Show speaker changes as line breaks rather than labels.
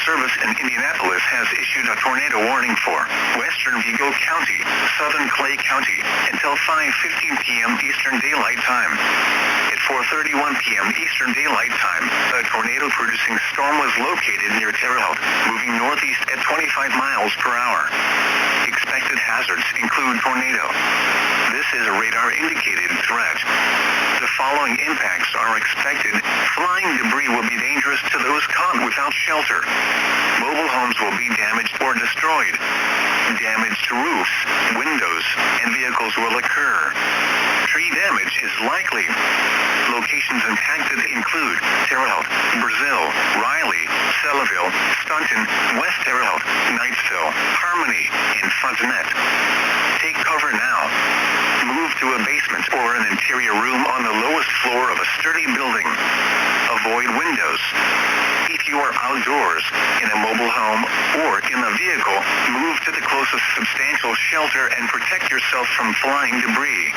Service in Indianapolis has issued a tornado warning for western Vigo County, southern Clay County, until 5:15 p.m. Eastern Daylight Time. At 4:31 p.m. Eastern Daylight Time, a tornado-producing storm was located near Terre Haute, moving northeast at 25 miles per hour. Expected hazards include tornado. This is a radar-indicated threat. The following impacts are expected. Flying debris will be dangerous to those caught without shelter. Mobile homes will be damaged or destroyed. Damage to roofs, windows, and vehicles will occur. Tree damage is likely. Locations impacted include Terre Haute, Brazil, Riley, Selleville, Staunton, West Terre Haute, Knightsville, Harmony, and Fontenette. Take cover now. Move to a basement or an interior room on the lowest floor of a sturdy building. Avoid windows. If you are outdoors, in a mobile home, or in a vehicle, move to the closest substantial shelter and protect yourself from flying debris.